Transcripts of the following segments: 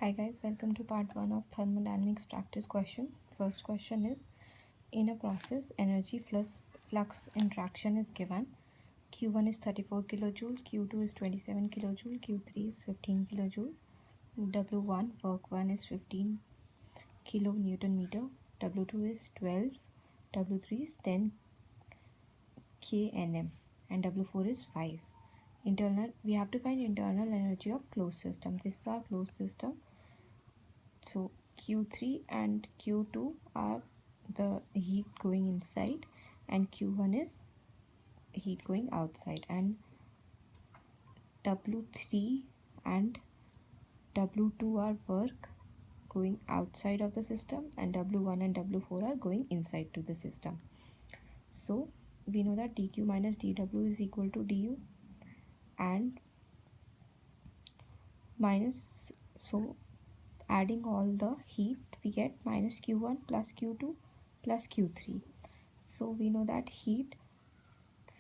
Hi guys, welcome to part 1 of thermodynamics practice question. First question is, in a process, energy flux interaction is given. Q1 is 34 kilojoule, Q2 is 27 kilojoule, Q3 is 15 kilojoule. W1, work 1 is 15 kilonewton meter, W2 is 12, W3 is 10 kNm, and W4 is 5. We have to find internal energy of closed system. This is our closed system. So Q3 and Q2 are the heat going inside and Q1 is heat going outside, and W3 and W2 are work going outside of the system, and W1 and W4 are going inside to the system. So we know that dq minus dw is equal to du, and minus, so adding all the heat we get minus q1 plus q2 plus q3. So we know that heat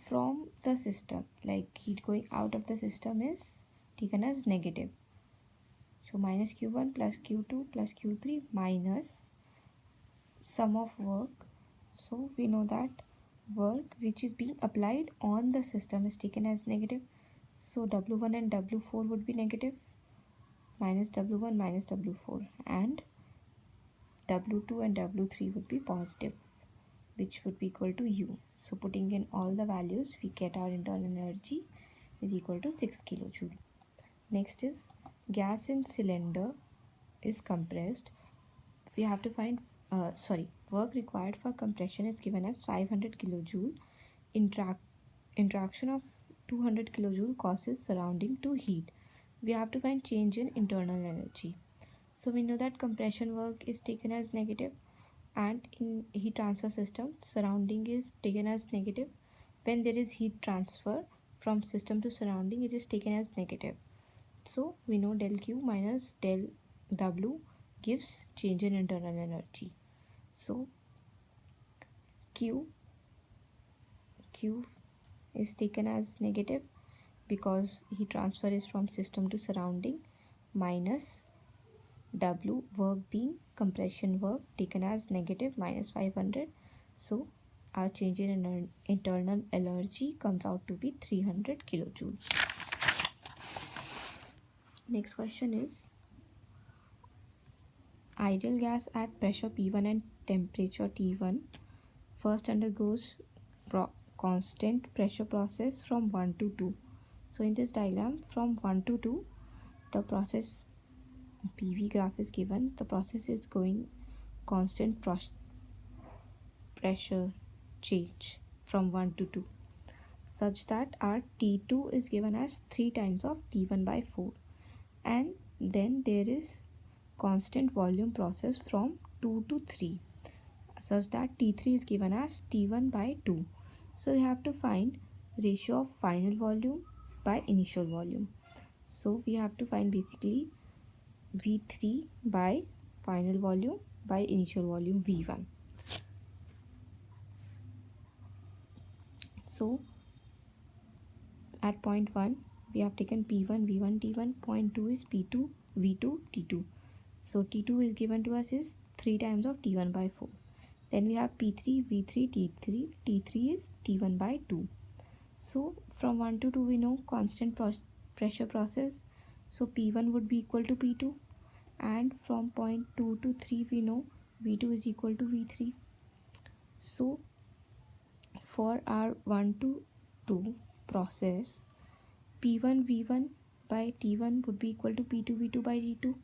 from the system, like heat going out of the system, is taken as negative. So minus q1 plus q2 plus q3 minus sum of work. So we know that work which is being applied on the system is taken as negative. So W1 and W4 would be negative, minus W1 minus W4, and W2 and W3 would be positive, which would be equal to U. So putting in all the values, we get our internal energy is equal to 6 kilojoule. Next is gas in cylinder is compressed. We have to find work required for compression is given as 500 kilojoule. Interaction of 200 kilojoule causes surrounding to heat. We have to find change in internal energy. So we know that compression work is taken as negative, and in heat transfer system, surrounding is taken as negative. When there is heat transfer from system to surrounding, it is taken as negative. So we know del Q minus del W gives change in internal energy. So Q is taken as negative because heat transfer is from system to surrounding, minus W, work being compression work, taken as negative minus 500. So our change in internal energy comes out to be 300 kilojoule. Next question is, ideal gas at pressure P1 and temperature T1 first undergoes constant pressure process from 1 to 2. So in this diagram, from 1 to 2, the process PV graph is given. The process is going constant pressure change from 1 to 2, such that our T2 is given as 3 times of T1 by 4, and then there is constant volume process from 2 to 3, such that T3 is given as T1 by 2. So we have to find ratio of final volume by initial volume. So we have to find basically V3 by final volume by initial volume V1. So at point 1, we have taken P1, V1, T1. Point 2 is P2, V2, T2. So T2 is given to us is 3 times of T1 by 4. Then we have P3, V3, T3. T3 is T1 by 2. So from 1 to 2 we know constant pressure process. So P1 would be equal to P2. And from point 2 to 3 we know V2 is equal to V3. So for our 1 to 2 process, P1 V1 by T1 would be equal to P2 V2 by T2,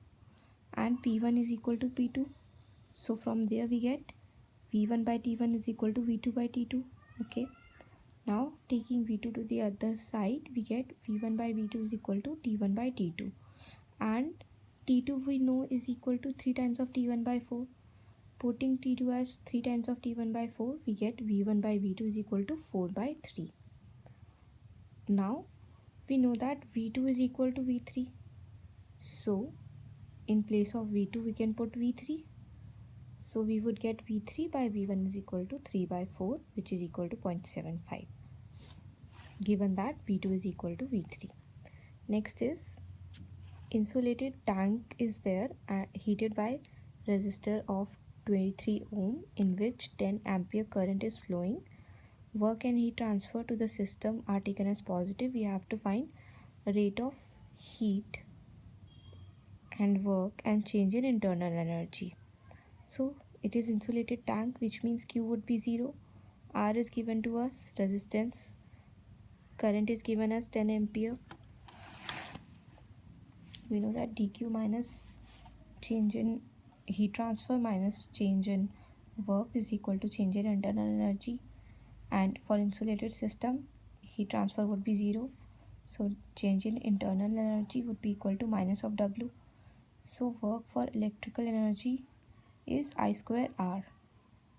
and P1 is equal to P2. So from there we get V1 by T1 is equal to V2 by T2. Okay, now taking V2 to the other side, we get V1 by V2 is equal to T1 by T2, and T2 we know is equal to 3 times of T1 by 4. Putting T2 as 3 times of T1 by 4, we get V1 by V2 is equal to 4 by 3. Now we know that V2 is equal to V3. So in place of V2 we can put V3. So we would get V3 by V1 is equal to 3 by 4, which is equal to 0.75, given that V2 is equal to V3. Next is insulated tank is there heated by resistor of 23 ohm in which 10 ampere current is flowing. Work and heat transfer to the system are taken as positive. We have to find rate of heat and work and change in internal energy. So it is insulated tank, which means Q would be 0. R is given to us, resistance, current is given as 10 ampere. We know that dq minus change in heat transfer minus change in work is equal to change in internal energy, and for insulated system heat transfer would be 0, so change in internal energy would be equal to minus of W. So work for electrical energy is I square R.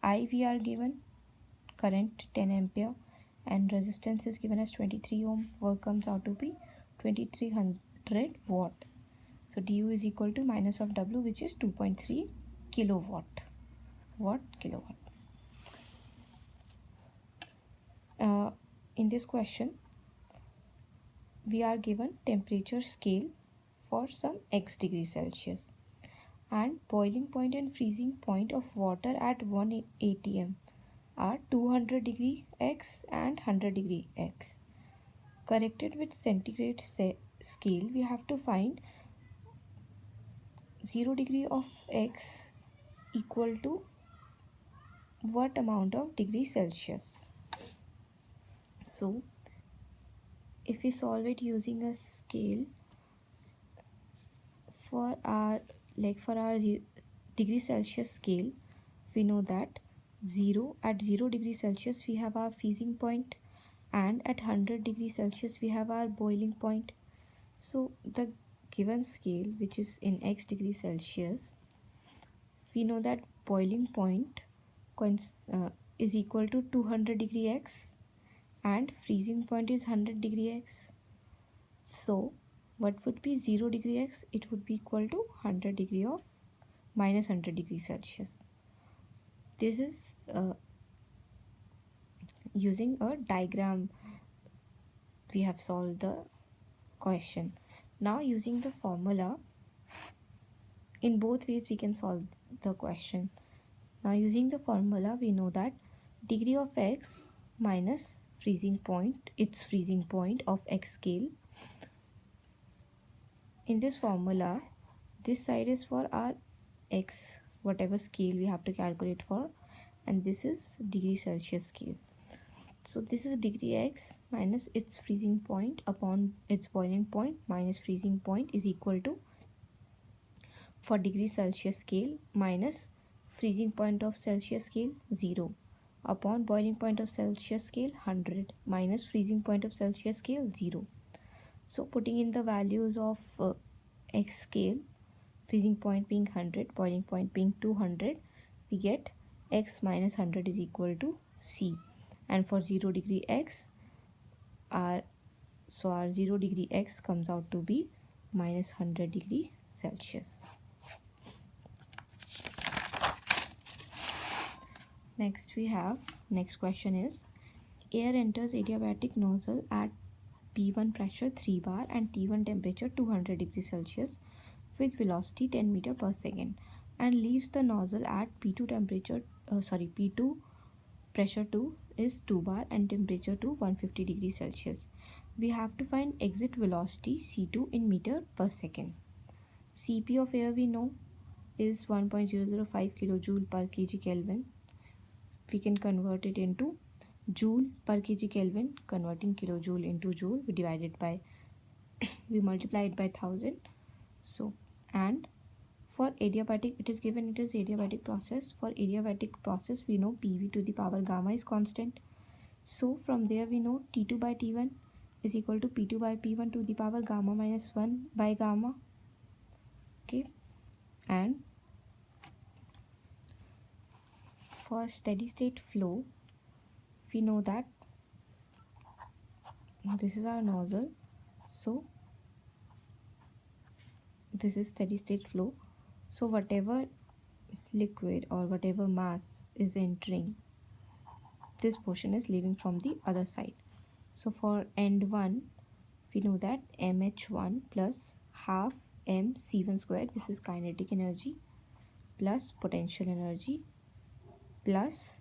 I we are given, current 10 ampere, and resistance is given as 23 ohm. Work comes out to be 2300 watt. So du is equal to minus of W, which is 2.3 kilowatt. Kilowatt. In this question, we are given temperature scale for some x degrees Celsius and boiling point and freezing point of water at 1 atm are 200 degree X and 100 degree X. Corrected with centigrade scale, we have to find 0 degree of X equal to what amount of degree Celsius. So if we solve it using a scale for our degree Celsius scale, we know that 0 at 0 degree Celsius we have our freezing point, and at 100 degree Celsius we have our boiling point. So the given scale, which is in x degree Celsius, we know that boiling point is equal to 200 degree X and freezing point is 100 degree X. So what would be 0 degree X? It would be equal to 100 degree of minus 100 degree Celsius. This is using a diagram we have solved the question. Now using the formula, in both ways we can solve the question. Now using the formula, we know that degree of x minus freezing point, its freezing point of x scale. In this formula, this side is for our x, whatever scale we have to calculate for, and this is degree Celsius scale. So this is degree x minus its freezing point upon its boiling point minus freezing point is equal to, for degree Celsius scale, minus freezing point of Celsius scale 0 upon boiling point of Celsius scale 100 minus freezing point of Celsius scale 0. So putting in the values of x scale, freezing point being 100, boiling point being 200, we get x minus 100 is equal to C. And for 0 degree x, our 0 degree x comes out to be minus 100 degree Celsius. Next question is, air enters adiabatic nozzle at P1 pressure 3 bar and T1 temperature 200 degrees Celsius with velocity 10 meter per second and leaves the nozzle at P2 P2 pressure 2 is 2 bar and temperature to 150 degrees Celsius. We have to find exit velocity C2 in meter per second. Cp of air we know is 1.005 kilojoule per kg Kelvin. We can convert it into joule per kg Kelvin. Converting kilojoule into joule, we divided by we multiply it by 1000. So, and for adiabatic, it is given it is adiabatic process. For adiabatic process, we know PV to the power gamma is constant. So from there we know T2 by T1 is equal to P2 by P1 to the power gamma minus 1 by gamma. Okay, and for steady state flow, we know that this is our nozzle. So this is steady state flow. So whatever liquid or whatever mass is entering, this portion is leaving from the other side. So for end 1, we know that mh1 plus half mc1 square, this is kinetic energy, plus potential energy, plus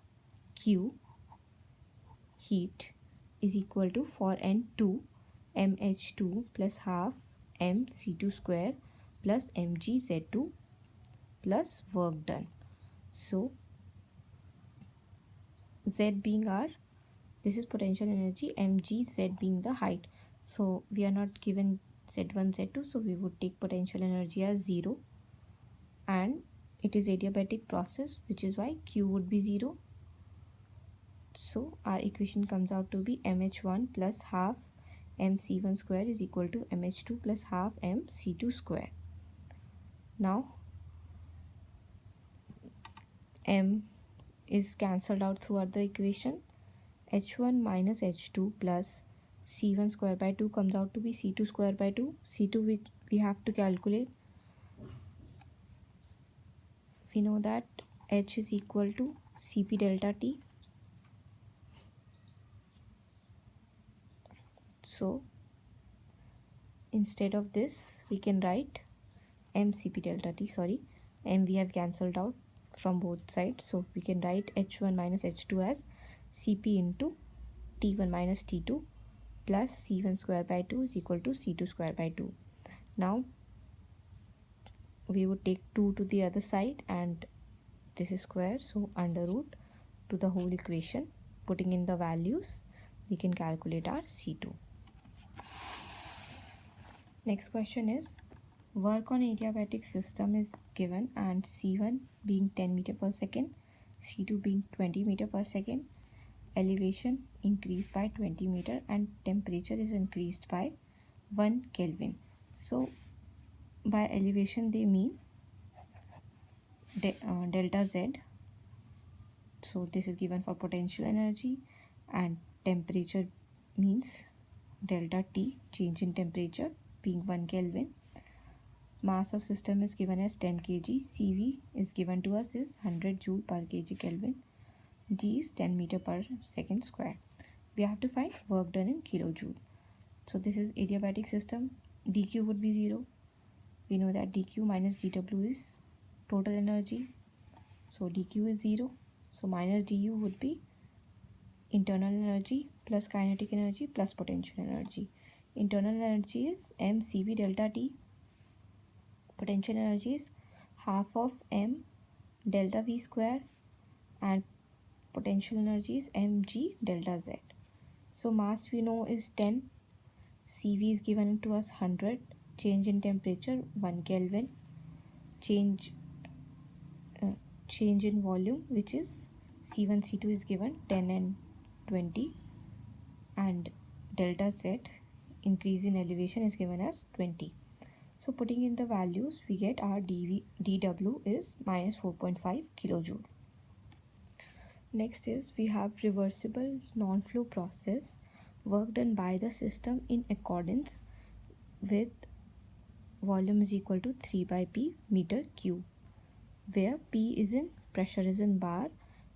q heat is equal to, for n2, mh2 plus half mc2 square plus mgz2 plus work done. So z being our, this is potential energy, mgz being the height. So we are not given z1 z2, so we would take potential energy as 0, and it is adiabatic process, which is why q would be 0. So our equation comes out to be mh1 plus half mc1 square is equal to mh2 plus half mc2 square. Now m is cancelled out throughout the equation. h1 minus h2 plus c1 square by 2 comes out to be c2 square by 2. c2 we have to calculate. We know that h is equal to cp delta t. So instead of this we can write mcp delta t, sorry, m we have cancelled out from both sides, so we can write h1 minus h2 as cp into t1 minus t2 plus c1 square by 2 is equal to c2 square by 2. Now we would take 2 to the other side and this is square, so under root to the whole equation, putting in the values, we can calculate our c2. Next question is, work on adiabatic system is given and c1 being 10 meter per second, c2 being 20 meter per second, elevation increased by 20 meter and temperature is increased by 1 Kelvin. So by elevation they mean delta z. So this is given for potential energy, and temperature means delta T, change in temperature, being 1 Kelvin. Mass of system is given as 10 kg. Cv is given to us is 100 joule per kg Kelvin. G is 10 meter per second square. We have to find work done in kilojoule. So this is adiabatic system. dq would be 0. We know that dq minus dw is total energy. So dq is 0. So minus du would be internal energy plus kinetic energy plus potential energy. Internal energy is mcv delta t. Potential energy is half of m delta v square, and potential energy is mg delta z. So mass we know is 10. Cv is given to us 100. Change in temperature 1 Kelvin. Change in volume, which is C1 C2 is given 10 and 20, and delta z, increase in elevation, is given as 20. So putting in the values, we get our dw is minus 4.5 kilojoule. Next is, we have reversible non-flow process, work done by the system in accordance with volume is equal to 3 by p meter cube, where p is in pressure is in bar.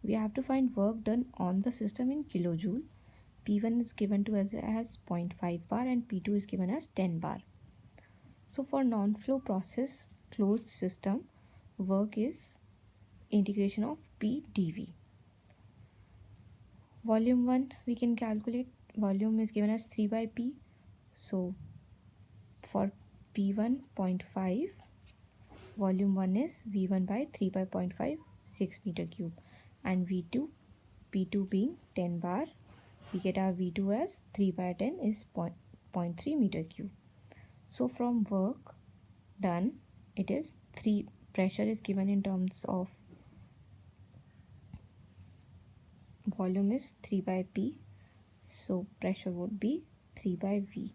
We have to find work done on the system in kilojoule. P1 is given to us as 0.5 bar and P2 is given as 10 bar. So for non-flow process closed system, work is integration of P dV. Volume 1 we can calculate. Volume is given as 3 by P. So for P1 0.5, volume 1 is V1 by 3 by 0.5, 6 meter cube, and V2, P2 being 10 bar, we get our V2 as 3 by 10 is 0.3 meter cube. So from work done, it is 3, pressure is given in terms of volume is 3 by P, so pressure would be 3 by V.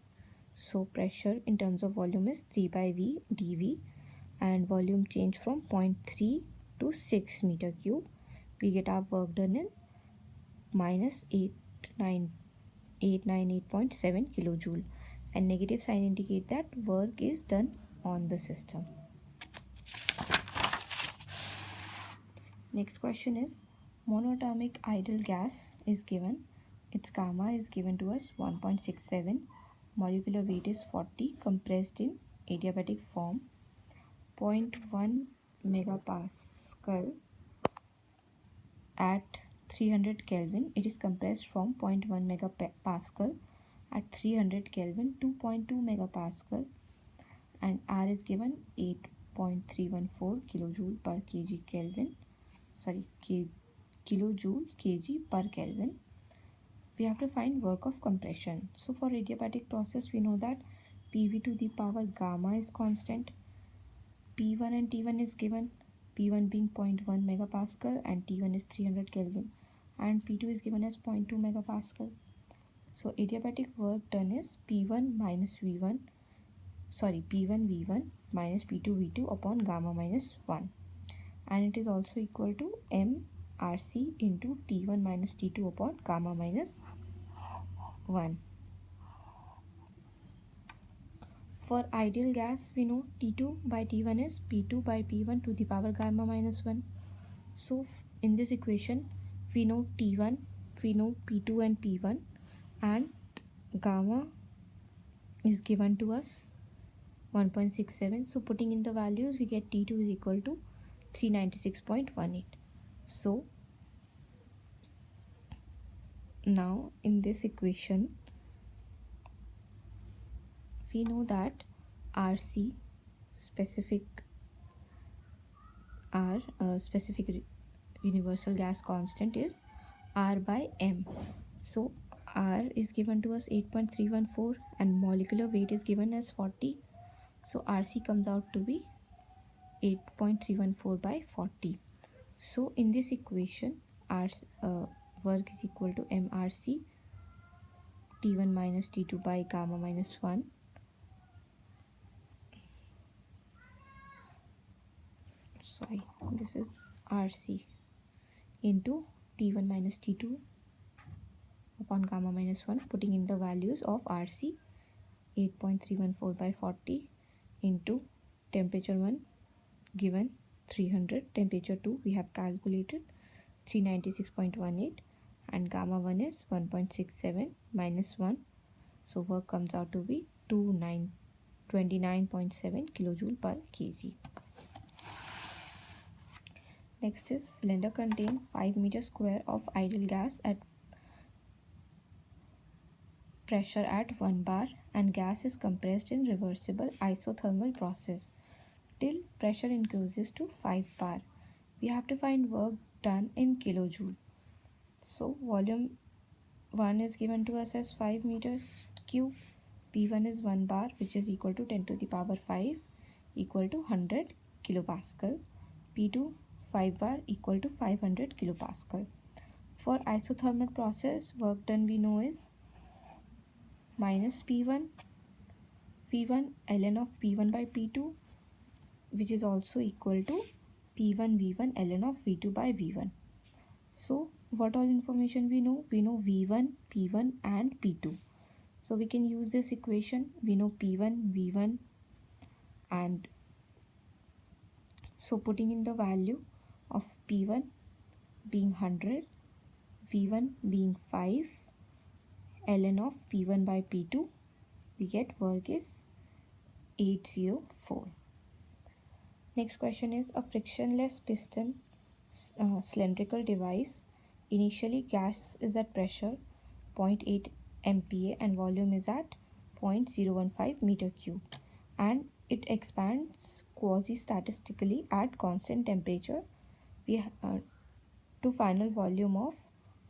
So pressure in terms of volume is 3 by V dV, and volume change from 0.3 to 6 meter cube. We get our work done in minus 898.7 kilojoule, and negative sign indicate that work is done on the system. Next question is, monatomic ideal gas is given. Its gamma is given to us 1.67, molecular weight is 40, compressed in adiabatic form, 0.1 megapascal at 300 Kelvin. It is compressed from 0.1 megapascal at 300 Kelvin to 0.2 megapascal, and R is given 8.314 kilojoule per kg Kelvin. Kilojoule kg per Kelvin. We have to find work of compression. So for adiabatic process, we know that PV to the power gamma is constant. P1 and T1 is given. P1 being 0.1 megapascal and T1 is 300 Kelvin, and P2 is given as 0.2 megapascal. So adiabatic work done is P1 V1 minus P2 V2 upon gamma minus 1, and it is also equal to mRC into T1 minus T2 upon gamma minus 1. For ideal gas, we know T2 by T1 is P2 by P1 to the power gamma minus 1. So in this equation, we know T1, we know P2 and P1, and gamma is given to us 1.67. So putting in the values, we get T2 is equal to 396.18. So now in this equation, we know that RC specific universal gas constant is R by M. So R is given to us 8.314 and molecular weight is given as 40. So RC comes out to be 8.314 by 40. So in this equation, work is equal to mRC T1 minus T2 by gamma minus 1. This is RC into T1 minus T2 upon gamma minus 1. Putting in the values of RC 8.314 by 40 into temperature 1 given 300, temperature 2 we have calculated 396.18, and gamma 1 is 1.67 minus 1, so work comes out to be 29.7 kilojoule per kg. Next is cylinder contain 5 meter square of ideal gas at pressure at 1 bar, and gas is compressed in reversible isothermal process till pressure increases to 5 bar. We have to find work done in kilojoule. So volume 1 is given to us as 5 meters cube. P1 is 1 bar, which is equal to 10 to the power 5, equal to 100 kilopascal. P2 5 bar equal to 500 kilopascal. For isothermal process, work done we know is minus P1 V1 ln of P1 by P2, which is also equal to P1 V1 ln of V2 by V1. So what all information we know? We know V1, P1 and P2. So we can use this equation. We know P1, V1, and so putting in the value of P1 being 100, V1 being 5, ln of P1 by P2, we get work is 804. Next question is a frictionless piston cylindrical device. Initially gas is at pressure 0.8 MPa and volume is at 0.015 meter cube, and it expands quasi-statistically at constant temperature to final volume of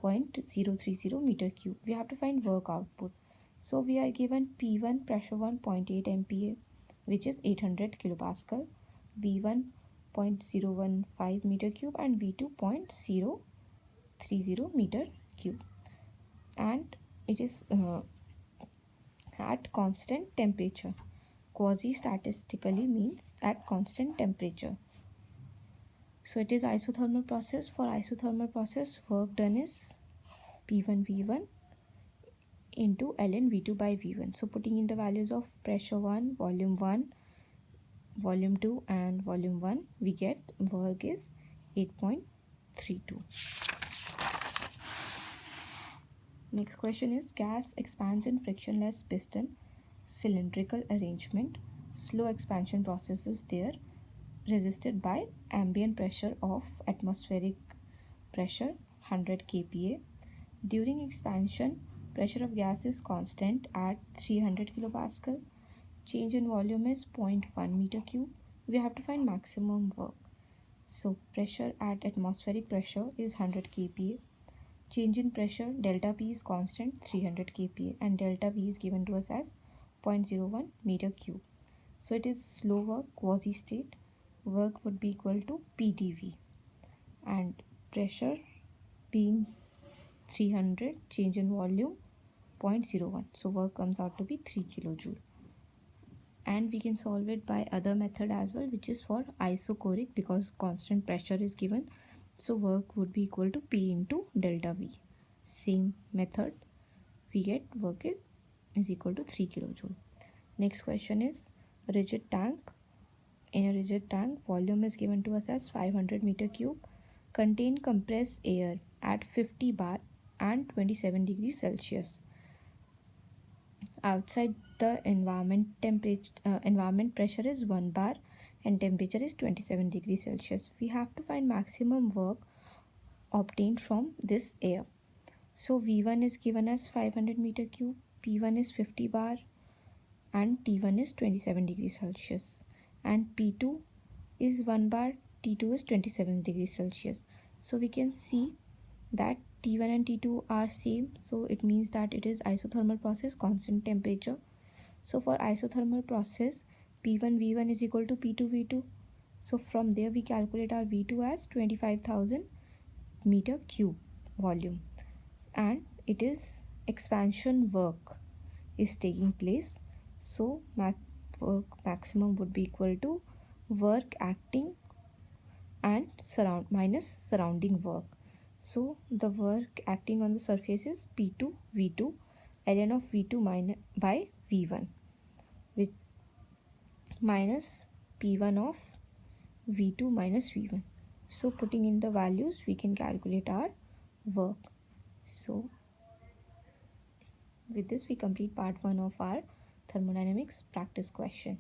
0.030 meter cube. We have to find work output. So we are given P1 pressure 1 0.8 MPa, which is 800 kilopascal, V1 0.015 meter cube, and V2 0.030 meter cube, and it is at constant temperature. Quasi-statistically means at constant temperature. So it is isothermal process. For isothermal process, work done is P1 V1 into ln V2 by V1. So putting in the values of pressure 1, volume 2 and volume 1, we get work is 8.32. Next question is gas expands in frictionless piston cylindrical arrangement. slow expansion process is there, resisted by ambient pressure of atmospheric pressure 100 kPa. During expansion, pressure of gas is constant at 300 kilopascal. Change in volume is 0.1 meter cube. We have to find maximum work. So pressure at atmospheric pressure is 100 kPa. Change in pressure delta P is constant 300 kPa and delta V is given to us as 0.01 meter cube. So it is slow work, quasi state. Work would be equal to PdV, and pressure being 300, change in volume 0.01. So work comes out to be 3 kilojoule. And we can solve it by other method as well, which is for isochoric, because constant pressure is given. So work would be equal to P into delta V. Same method, we get work is equal to 3 kilojoule. Next question is rigid tank. In a rigid tank, volume is given to us as 500 meter cube, contain compressed air at 50 bar and 27 degrees Celsius. Outside the environment pressure is 1 bar and temperature is 27 degrees Celsius. We have to find maximum work obtained from this air. So V1 is given as 500 meter cube, P1 is 50 bar and T1 is 27 degrees Celsius, and P2 is 1 bar, T2 is 27 degrees Celsius. So we can see that T1 and T2 are same, so it means that it is isothermal process, constant temperature. So for isothermal process, P1 V1 is equal to P2 V2. So from there we calculate our V2 as 25,000 meter cube volume, and it is expansion work is taking place. So work maximum would be equal to work acting and minus surrounding work. So the work acting on the surface is P2 V2 ln of V2 minus by V1, with minus P1 of V2 minus V1. So putting in the values, we can calculate our work. So with this, we complete part 1 of our thermodynamics practice question.